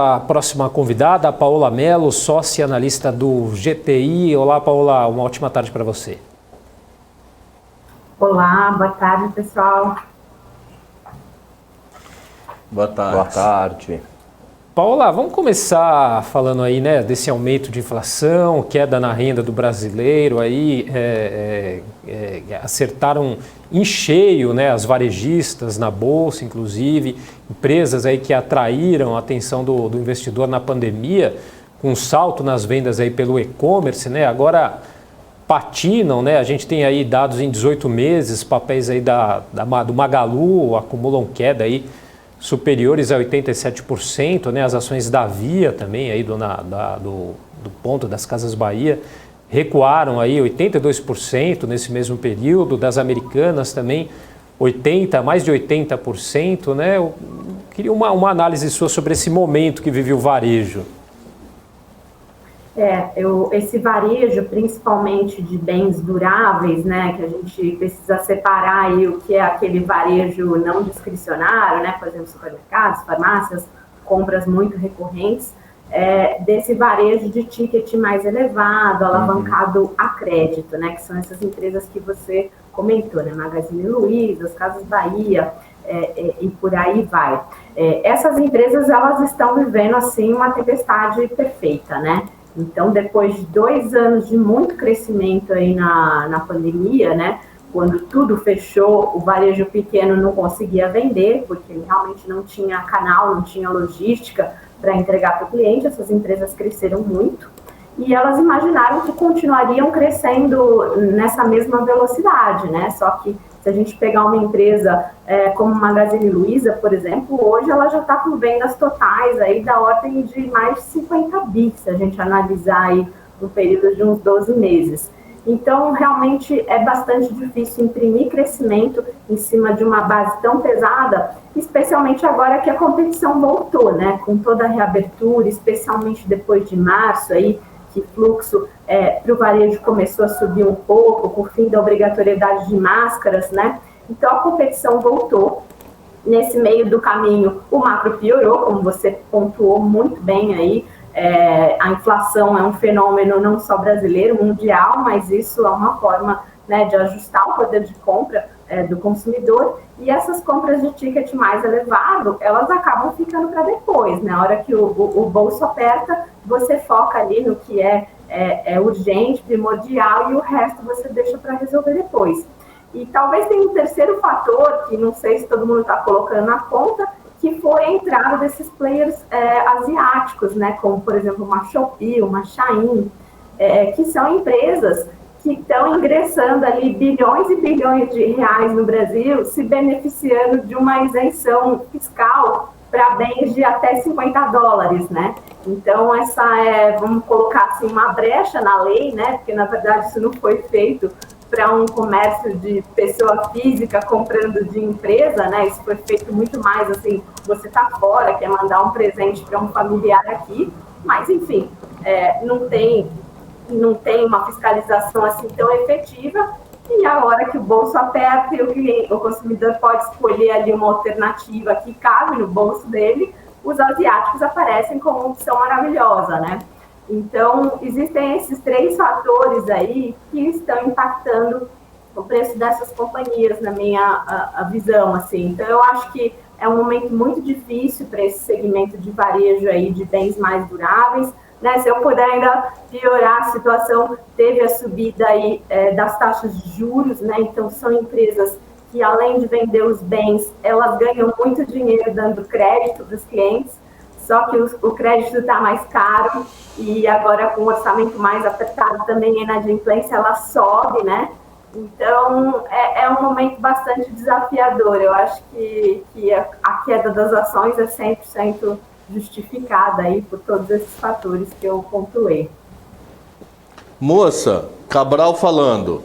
A próxima convidada, a Paola Mello, sócia analista do GTI. Olá, Paola, uma ótima tarde para você. Olá, boa tarde, pessoal. Boa tarde. Boa tarde. Paola, vamos começar falando aí, né, desse aumento de inflação, queda na renda do brasileiro, aí acertaram em cheio, né, as varejistas na bolsa, inclusive, empresas aí que atraíram a atenção do investidor na pandemia, com um salto nas vendas aí pelo e-commerce, né, agora patinam, né, a gente tem aí dados em 18 meses, papéis aí do Magalu acumulam queda aí superiores a 87%, né? As ações da Via também, aí do ponto das Casas Bahia, recuaram aí 82% nesse mesmo período, das Americanas também mais de 80%, né? Eu queria uma análise sua sobre esse momento que vive o varejo. Esse varejo, principalmente de bens duráveis, né, que a gente precisa separar aí o que é aquele varejo não discricionário, né, por exemplo, supermercados, farmácias, compras muito recorrentes, desse varejo de ticket mais elevado, alavancado a crédito, né, que são essas empresas que você comentou, né, Magazine Luiza, as Casas Bahia, e por aí vai. Essas empresas, elas estão vivendo, assim, uma tempestade perfeita, né? Então, depois de 2 anos de muito crescimento aí na pandemia, né, quando tudo fechou, o varejo pequeno não conseguia vender, porque ele realmente não tinha canal, não tinha logística para entregar para o cliente. Essas empresas cresceram muito e elas imaginaram que continuariam crescendo nessa mesma velocidade, né? Só que se a gente pegar uma empresa como Magazine Luiza, por exemplo, hoje ela já está com vendas totais aí da ordem de mais de 50 bi, se a gente analisar aí no período de uns 12 meses. Então, realmente é bastante difícil imprimir crescimento em cima de uma base tão pesada, especialmente agora que a competição voltou, né? Com toda a reabertura, especialmente depois de março aí, que fluxo para o varejo começou a subir um pouco, com o fim da obrigatoriedade de máscaras, né? Então, a competição voltou. Nesse meio do caminho, o macro piorou, como você pontuou muito bem aí. A inflação é um fenômeno não só brasileiro, mundial, mas isso é uma forma, né, de ajustar o poder de compra do consumidor, e essas compras de ticket mais elevado, elas acabam ficando para depois, né? Na hora que o bolso aperta, você foca ali no que é urgente, primordial, e o resto você deixa para resolver depois. E talvez tenha um terceiro fator, que não sei se todo mundo está colocando na conta, que foi a entrada desses players asiáticos, né? Como, por exemplo, uma Shopee, uma Shein, que são empresas que estão ingressando ali bilhões e bilhões de reais no Brasil, se beneficiando de uma isenção fiscal para bens de até $50, né? Então, essa vamos colocar assim, uma brecha na lei, né? Porque, na verdade, isso não foi feito para um comércio de pessoa física comprando de empresa, né? Isso foi feito muito mais, assim, você tá fora, quer mandar um presente para um familiar aqui, mas, enfim, não tem uma fiscalização assim tão efetiva, e a hora que o bolso aperta e o consumidor pode escolher ali uma alternativa que cabe no bolso dele, os asiáticos aparecem como uma opção maravilhosa, né? Então, existem esses 3 fatores aí que estão impactando o preço dessas companhias, na minha visão, assim. Então, eu acho que é um momento muito difícil para esse segmento de varejo aí de bens mais duráveis, né? Se eu puder ainda piorar a situação, teve a subida aí das taxas de juros, né? Então, são empresas que, além de vender os bens, elas ganham muito dinheiro dando crédito para os clientes, só que o crédito está mais caro, e agora com o orçamento mais apertado também a inadimplência ela sobe, né? Então, é um momento bastante desafiador. Eu acho que a queda das ações é 100% justificada aí por todos esses fatores que eu pontuei. Moça, Cabral falando,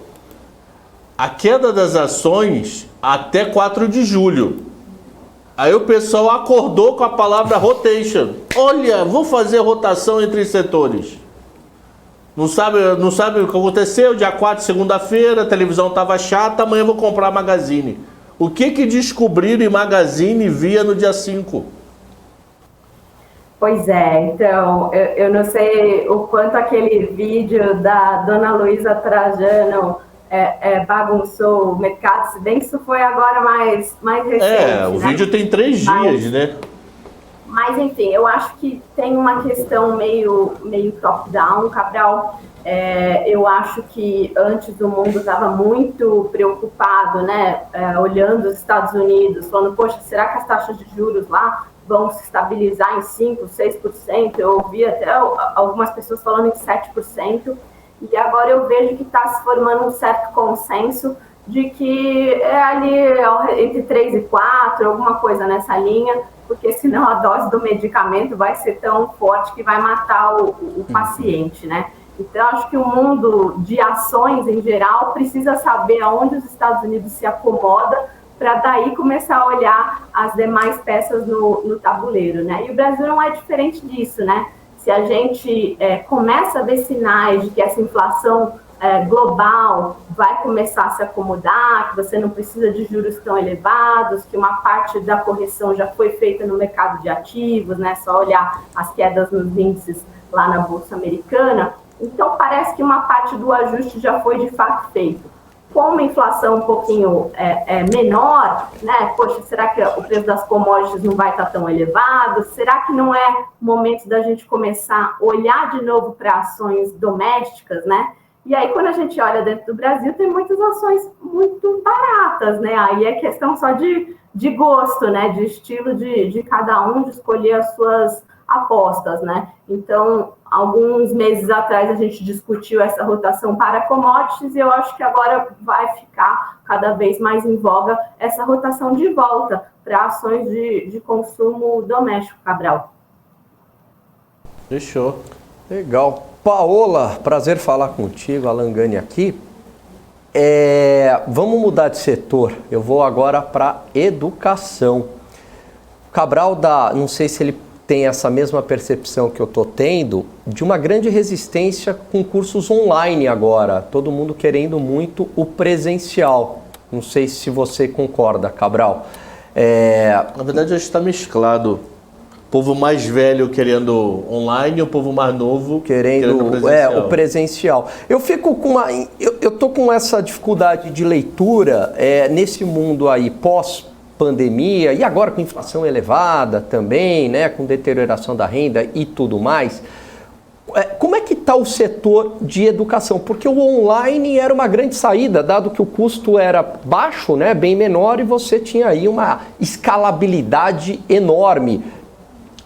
a queda das ações até 4 de julho. Aí o pessoal acordou com a palavra rotation. Olha, vou fazer rotação entre setores. Não sabe o que aconteceu? Dia 4, segunda-feira, a televisão estava chata, amanhã eu vou comprar a Magazine. O que descobriram em Magazine Via no dia 5? Pois é, então, eu não sei o quanto aquele vídeo da Dona Luísa Trajano bagunçou o mercado, se bem que isso foi agora mais recente. O né? vídeo tem 3 dias, né? Mas, enfim, eu acho que tem uma questão meio top-down, Cabral. Eu acho que antes o mundo estava muito preocupado, né, olhando os Estados Unidos, falando, poxa, será que as taxas de juros lá vão se estabilizar em 5%, 6%? Eu ouvi até algumas pessoas falando em 7%, e agora eu vejo que está se formando um certo consenso de que é ali entre 3 e 4, alguma coisa nessa linha, porque senão a dose do medicamento vai ser tão forte que vai matar o paciente, né? Então, acho que o mundo de ações em geral precisa saber aonde os Estados Unidos se acomoda para daí começar a olhar as demais peças no tabuleiro, né? E o Brasil não é diferente disso, né? Se a gente começa a ver sinais de que essa inflação global vai começar a se acomodar, que você não precisa de juros tão elevados, que uma parte da correção já foi feita no mercado de ativos, né? Só olhar as quedas nos índices lá na Bolsa Americana. Então, parece que uma parte do ajuste já foi de fato feito. Com uma inflação um pouquinho menor, né? Poxa, será que o preço das commodities não vai estar tão elevado? Será que não é momento da gente começar a olhar de novo para ações domésticas, né? E aí, quando a gente olha dentro do Brasil, tem muitas ações muito baratas, né? Aí é questão só de gosto, né? De estilo de cada um, de escolher as suas apostas, né? Então, alguns meses atrás a gente discutiu essa rotação para commodities e eu acho que agora vai ficar cada vez mais em voga essa rotação de volta para ações de consumo doméstico, Cabral. Fechou. Legal. Paola, prazer falar contigo, Alan Gani aqui. Vamos mudar de setor. Eu vou agora para educação. Cabral não sei se ele tem essa mesma percepção que eu estou tendo, de uma grande resistência com cursos online agora. Todo mundo querendo muito o presencial. Não sei se você concorda, Cabral. Na verdade, acho que está mesclado. O povo mais velho querendo online e o povo mais novo querendo presencial. O presencial. Eu fico com eu tô com essa dificuldade de leitura nesse mundo aí pós-pandemia e agora com inflação elevada também, né, com deterioração da renda e tudo mais. Como é que está o setor de educação? Porque o online era uma grande saída, dado que o custo era baixo, né, bem menor, e você tinha aí uma escalabilidade enorme,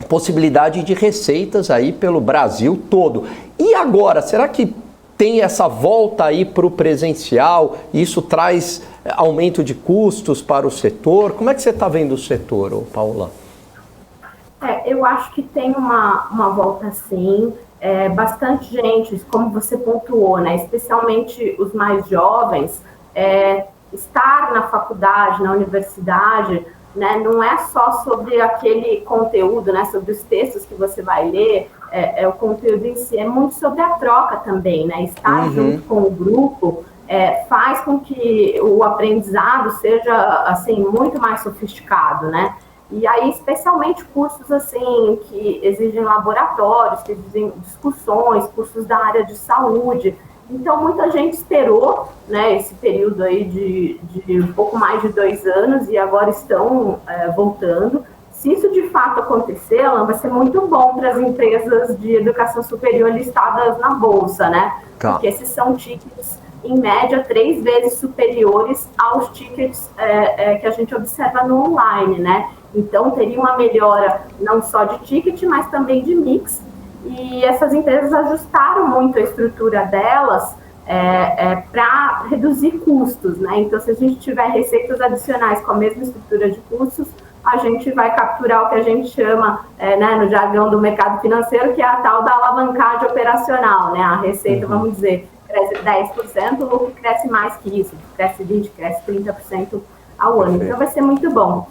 possibilidade de receitas aí pelo Brasil todo. E agora, será que tem essa volta aí para o presencial? Isso traz aumento de custos para o setor? Como é que você está vendo o setor, Paula? Eu acho que tem uma volta sim. Bastante gente, como você pontuou, né, especialmente os mais jovens, estar na faculdade, na universidade, né, não é só sobre aquele conteúdo, né, sobre os textos que você vai ler, o conteúdo em si, é muito sobre a troca também, né, estar junto com o grupo faz com que o aprendizado seja, assim, muito mais sofisticado, né. E aí, especialmente cursos assim que exigem laboratórios, que exigem discussões, cursos da área de saúde. Então, muita gente esperou, né, esse período aí de um pouco mais de 2 anos e agora estão voltando. Se isso de fato acontecer, Alan, vai ser muito bom para as empresas de educação superior listadas na Bolsa, né? Tá. Porque esses são tickets, em média, 3 vezes superiores aos tickets que a gente observa no online, né? Então, teria uma melhora não só de ticket, mas também de mix. E essas empresas ajustaram muito a estrutura delas para reduzir custos, né? Então, se a gente tiver receitas adicionais com a mesma estrutura de custos, a gente vai capturar o que a gente chama, né, no jargão do mercado financeiro, que é a tal da alavancagem operacional, né? A receita, vamos dizer, cresce 10%, o lucro cresce mais que isso, cresce 20%, cresce 30% ao ano. Então, vai ser muito bom.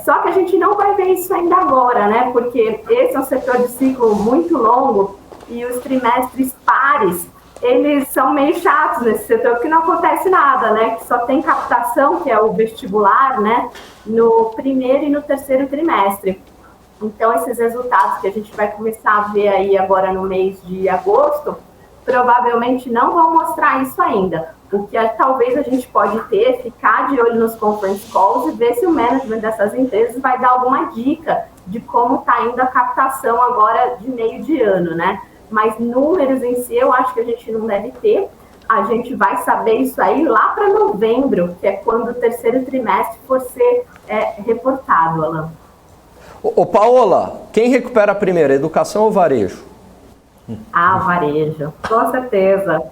Só que a gente não vai ver isso ainda agora, né? Porque esse é um setor de ciclo muito longo e os trimestres pares, eles são meio chatos nesse setor, porque não acontece nada, né? Que só tem captação, que é o vestibular, né? No primeiro e no terceiro trimestre. Então, esses resultados que a gente vai começar a ver aí agora no mês de agosto, provavelmente não vão mostrar isso ainda. O que talvez a gente pode ter é ficar de olho nos conference calls e ver se o management dessas empresas vai dar alguma dica de como está indo a captação agora de meio de ano, né? Mas números em si eu acho que a gente não deve ter. A gente vai saber isso aí lá para novembro, que é quando o terceiro trimestre for ser reportado, Alan. Ô Paola, quem recupera primeiro, educação ou varejo? Varejo, com certeza.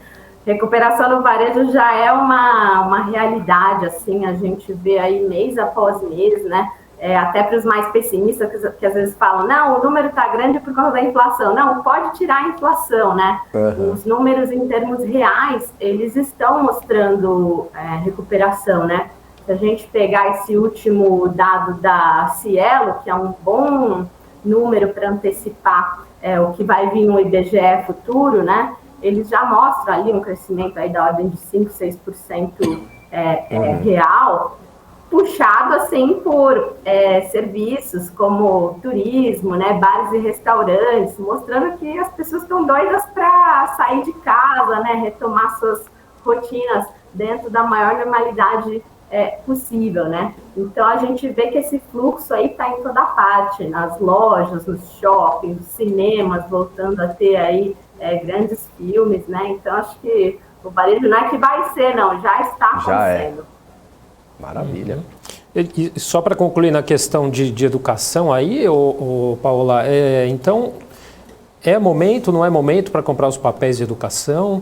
Recuperação no varejo já é uma realidade, assim, a gente vê aí mês após mês, né? Até para os mais pessimistas, que às vezes falam, não, o número está grande por causa da inflação. Não, pode tirar a inflação, né? Uhum. Os números em termos reais, eles estão mostrando recuperação, né? Se a gente pegar esse último dado da Cielo, que é um bom número para antecipar o que vai vir no IBGE futuro, né? Eles já mostram ali um crescimento aí da ordem de 5%, 6% real, puxado assim por serviços como turismo, né, bares e restaurantes, mostrando que as pessoas estão doidas para sair de casa, né, retomar suas rotinas dentro da maior normalidade possível, né? Então a gente vê que esse fluxo aí está em toda parte, nas lojas, nos shoppings, nos cinemas, voltando a ter aí grandes filmes, né? Então acho que o varejo não é que vai ser, não, já está acontecendo. Maravilha. E só para concluir na questão de educação aí, Paola, então é momento, não é momento para comprar os papéis de educação?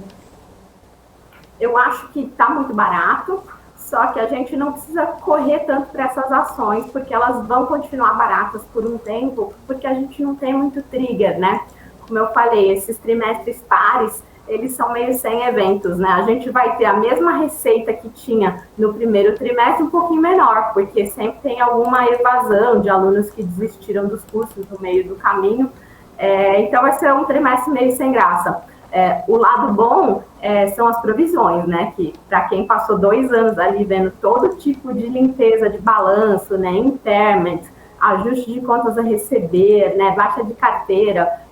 Eu acho que está muito barato, só que a gente não precisa correr tanto para essas ações, porque elas vão continuar baratas por um tempo, porque a gente não tem muito trigger, né? Como eu falei, esses trimestres pares, eles são meio sem eventos, né? A gente vai ter a mesma receita que tinha no primeiro trimestre, um pouquinho menor, porque sempre tem alguma evasão de alunos que desistiram dos cursos no meio do caminho. Então, vai ser um trimestre meio sem graça. O lado bom são as provisões, né? Que para quem passou 2 anos ali vendo todo tipo de limpeza de balanço, né? Impairment, ajuste de contas a receber, né? Baixa de carteira,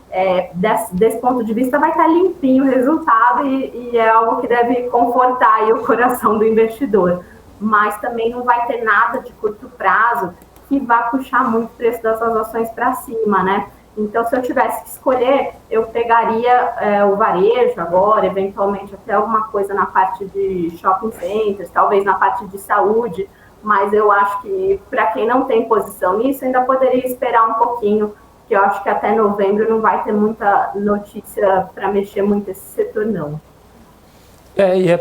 desse ponto de vista vai estar limpinho o resultado e é algo que deve confortar aí o coração do investidor. Mas também não vai ter nada de curto prazo que vá puxar muito o preço dessas ações para cima, né? Então, se eu tivesse que escolher, eu pegaria o varejo agora, eventualmente até alguma coisa na parte de shopping centers, talvez na parte de saúde, mas eu acho que para quem não tem posição nisso, ainda poderia esperar um pouquinho, que eu acho que até novembro não vai ter muita notícia para mexer muito esse setor, não.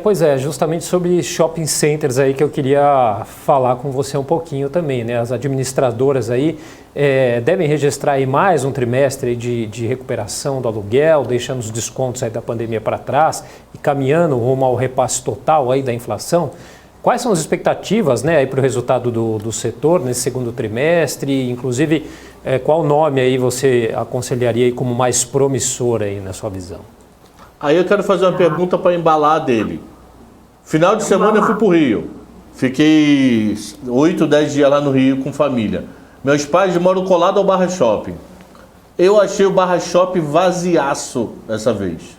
Pois é, justamente sobre shopping centers aí que eu queria falar com você um pouquinho também, né? As administradoras aí devem registrar aí mais um trimestre aí de recuperação do aluguel, deixando os descontos aí da pandemia para trás e caminhando rumo ao repasse total aí da inflação. Quais são as expectativas, né, aí para o resultado do setor nesse segundo trimestre? Inclusive, qual nome aí você aconselharia aí como mais promissor aí na sua visão? Aí eu quero fazer uma pergunta para embalar dele. Final de semana eu fui para o Rio. Fiquei 8, 10 dias lá no Rio com família. Meus pais moram colado ao Barra Shopping. Eu achei o Barra Shopping vaziaço dessa vez.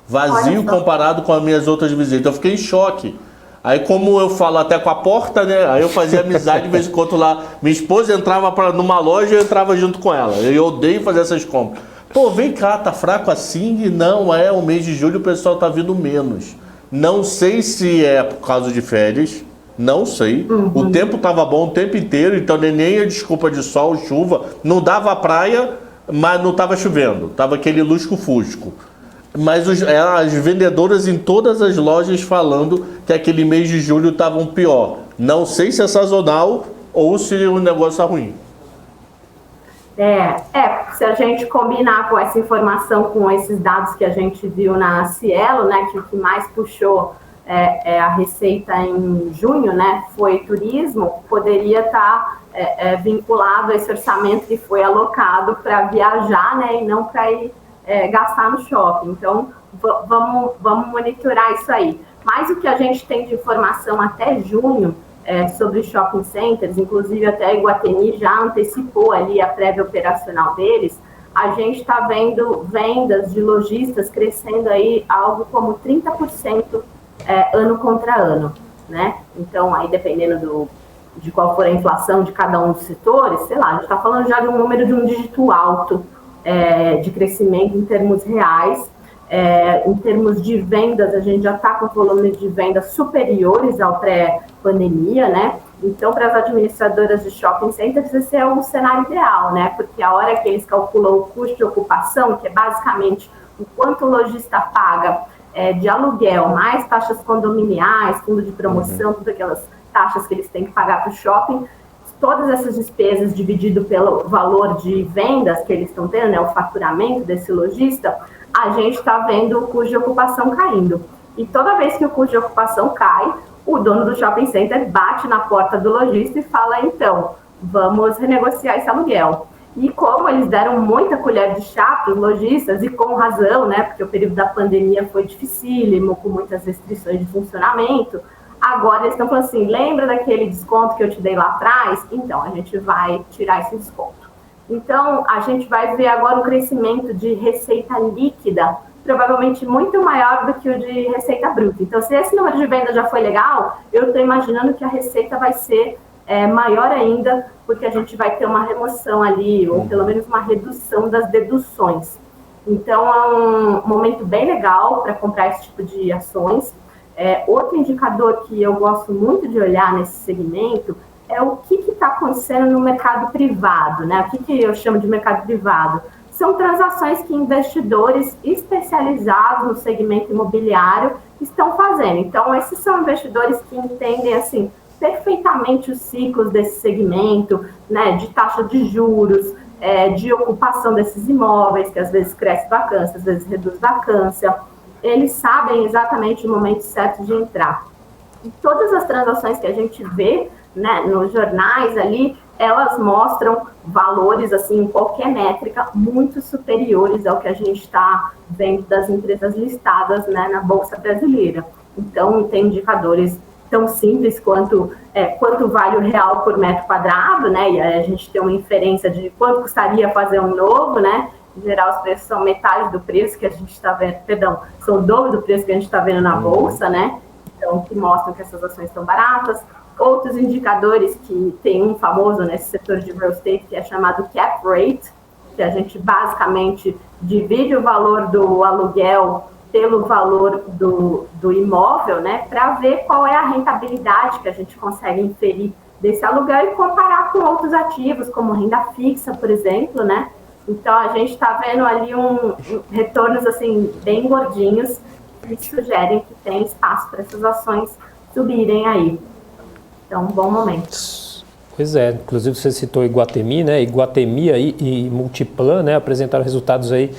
Vazio comparado com as minhas outras visitas. Eu fiquei em choque. Aí como eu falo até com a porta, né? Aí eu fazia amizade de vez em quando lá. Minha esposa entrava numa loja e eu entrava junto com ela. Eu odeio fazer essas compras. Pô, vem cá, tá fraco assim? E não, o mês de julho o pessoal tá vindo menos. Não sei se é por causa de férias, não sei. O tempo tava bom o tempo inteiro, então nem a desculpa de sol, chuva. Não dava praia, mas não tava chovendo. Tava aquele lusco-fusco. Mas as vendedoras em todas as lojas falando que aquele mês de julho tava pior. Não sei se é sazonal ou se o negócio é ruim. Se a gente combinar com essa informação, com esses dados que a gente viu na Cielo, né, que o que mais puxou a receita em junho, né, foi turismo, poderia estar vinculado a esse orçamento que foi alocado para viajar, né, e não para ir gastar no shopping. Então, vamos monitorar isso aí. Mas o que a gente tem de informação até junho sobre shopping centers, inclusive até a Iguatemi já antecipou ali a prévia operacional deles, a gente está vendo vendas de lojistas crescendo aí algo como 30% ano contra ano, né? Então, aí dependendo de qual for a inflação de cada um dos setores, sei lá, a gente está falando já de um número de um dígito alto de crescimento em termos reais. Em termos de vendas, a gente já está com volumes de vendas superiores ao pré-pandemia, né? Então, para as administradoras de shopping centers, esse é um cenário ideal, né? Porque a hora que eles calculam o custo de ocupação, que é basicamente o quanto o lojista paga de aluguel, mais taxas condominiais, fundo de promoção, todas aquelas taxas que eles têm que pagar para o shopping, todas essas despesas dividido pelo valor de vendas que eles estão tendo, né, o faturamento desse lojista, a gente está vendo o custo de ocupação caindo. E toda vez que o custo de ocupação cai, o dono do shopping center bate na porta do lojista e fala, então, vamos renegociar esse aluguel. E como eles deram muita colher de chá para os lojistas, e com razão, né, porque o período da pandemia foi dificílimo, com muitas restrições de funcionamento, agora eles estão falando assim, lembra daquele desconto que eu te dei lá atrás? Então, a gente vai tirar esse desconto. Então, a gente vai ver agora um crescimento de receita líquida, provavelmente muito maior do que o de receita bruta. Então, se esse número de vendas já foi legal, eu estou imaginando que a receita vai ser maior ainda, porque a gente vai ter uma remoção ali, ou pelo menos uma redução das deduções. Então, é um momento bem legal para comprar esse tipo de ações. Outro indicador que eu gosto muito de olhar nesse segmento é o que está acontecendo no mercado privado, né? O que eu chamo de mercado privado? São transações que investidores especializados no segmento imobiliário estão fazendo. Então, esses são investidores que entendem, assim, perfeitamente os ciclos desse segmento, né? De taxa de juros, de ocupação desses imóveis, que às vezes cresce vacância, às vezes reduz vacância. Eles sabem exatamente o momento certo de entrar. E todas as transações que a gente vê, né, nos jornais ali, elas mostram valores, assim, em qualquer métrica, muito superiores ao que a gente está vendo das empresas listadas, né, na Bolsa Brasileira. Então, tem indicadores tão simples quanto vale o real por metro quadrado, né, e a gente tem uma inferência de quanto custaria fazer um novo, né. Em geral, os preços são metade do preço que a gente está vendo, perdão, são o dobro do preço que a gente está vendo na Bolsa, né, então, que mostram que essas ações estão baratas. Outros indicadores que tem um famoso nesse setor de real estate, que é chamado cap rate, que a gente basicamente divide o valor do aluguel pelo valor do imóvel, né, para ver qual é a rentabilidade que a gente consegue inferir desse aluguel e comparar com outros ativos, como renda fixa, por exemplo, né. Então, a gente está vendo ali retornos, assim, bem gordinhos, que sugerem que tem espaço para essas ações subirem aí. Então, um bom momento. Pois é, inclusive você citou Iguatemi, né? Iguatemi aí e Multiplan, né? Apresentaram resultados aí,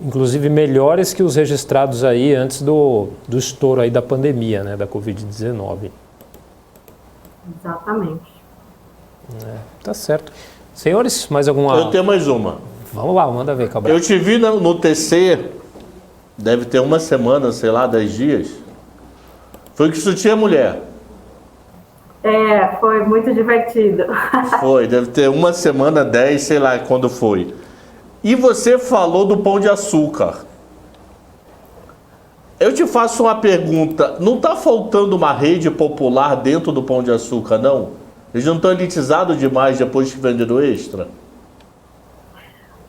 inclusive melhores que os registrados aí antes do estouro aí da pandemia, né? Da Covid-19. Exatamente. Tá certo. Senhores, mais alguma? Eu tenho mais uma. Vamos lá, manda ver, Cabral. Eu te vi no TC, deve ter uma semana, sei lá, 10 dias. Foi que isso tinha mulher. Foi muito divertido. Foi, deve ter uma semana, 10, sei lá quando foi. E você falou do Pão de Açúcar. Eu te faço uma pergunta, não está faltando uma rede popular dentro do Pão de Açúcar, não? Eles não estão elitizados demais depois que venderam extra?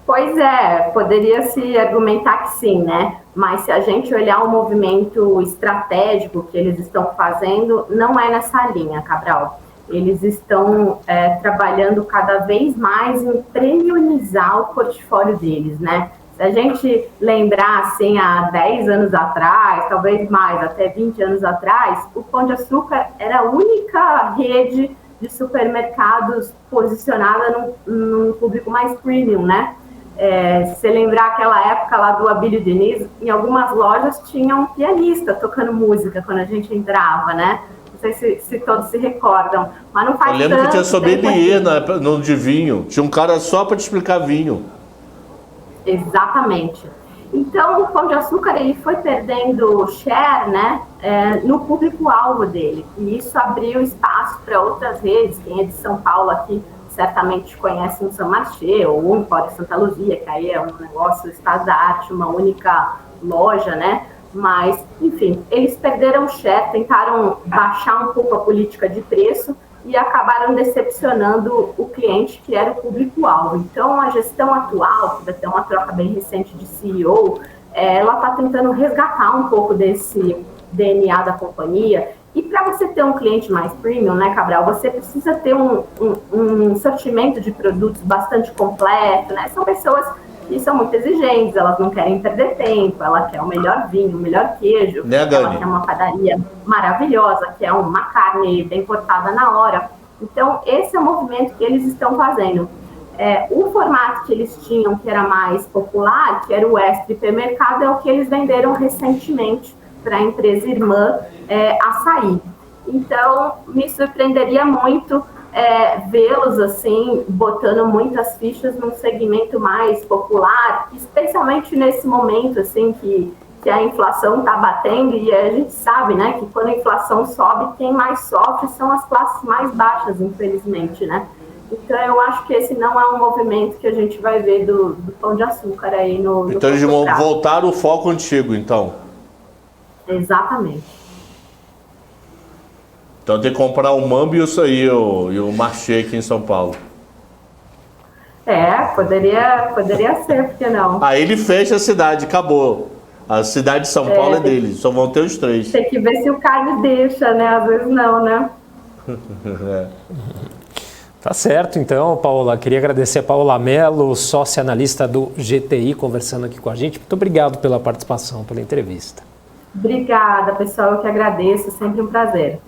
Pois é, poderia se argumentar que sim, né? Mas se a gente olhar o movimento estratégico que eles estão fazendo, não é nessa linha, Cabral. Eles estão trabalhando cada vez mais em premiumizar o portfólio deles, né? Se a gente lembrar, assim, há 10 anos atrás, talvez mais, até 20 anos atrás, o Pão de Açúcar era a única rede de supermercados posicionada num público mais premium, né? Se você lembrar aquela época lá do Abílio Diniz, em algumas lojas tinha um pianista tocando música quando a gente entrava, né? Não sei se todos se recordam, mas não faz tanto. Eu lembro que tinha sommelier no de vinho, tinha um cara só para te explicar vinho. Exatamente. Então, o Pão de Açúcar ele foi perdendo share, né, no público-alvo dele. E isso abriu espaço para outras redes. Quem é de São Paulo aqui certamente conhece um São Marché ou um Empório Santa Luzia, que aí é um negócio estado da arte, uma única loja, né? Mas, enfim, eles perderam o share, tentaram baixar um pouco a política de preço e acabaram decepcionando o cliente, que era o público-alvo. Então, a gestão atual, que vai ter uma troca bem recente de CEO, ela está tentando resgatar um pouco desse DNA da companhia. E para você ter um cliente mais premium, né, Cabral, você precisa ter um sortimento de produtos bastante completo, né? São pessoas que são muito exigentes, elas não querem perder tempo, ela quer o melhor vinho, o melhor queijo, né, ela quer uma padaria maravilhosa, quer uma carne bem cortada na hora. Então, esse é o movimento que eles estão fazendo. O formato que eles tinham, que era mais popular, que era o Extra Hipermercado, é o que eles venderam recentemente para a empresa irmã Açaí. Então, me surpreenderia muito vê-los assim, botando muitas fichas num segmento mais popular, especialmente nesse momento assim que a inflação está batendo, e a gente sabe, né, que quando a inflação sobe, quem mais sofre são as classes mais baixas, infelizmente, né? Então, eu acho que esse não é um movimento que a gente vai ver do Pão de Açúcar aí no Então, eles vão prazo. voltar o foco antigo, então. Exatamente. Então tem que comprar o Mambo e o Marché aqui em São Paulo. Poderia ser, por que não? Aí ele fecha a cidade, acabou. A cidade de São Paulo é dele, só vão ter os 3. Tem que ver se o carne deixa, né? Às vezes não, né? Tá certo, então, Paola. Queria agradecer a Paola Mello, sócia analista do GTI, conversando aqui com a gente. Muito obrigado pela participação, pela entrevista. Obrigada, pessoal. Eu que agradeço. Sempre um prazer.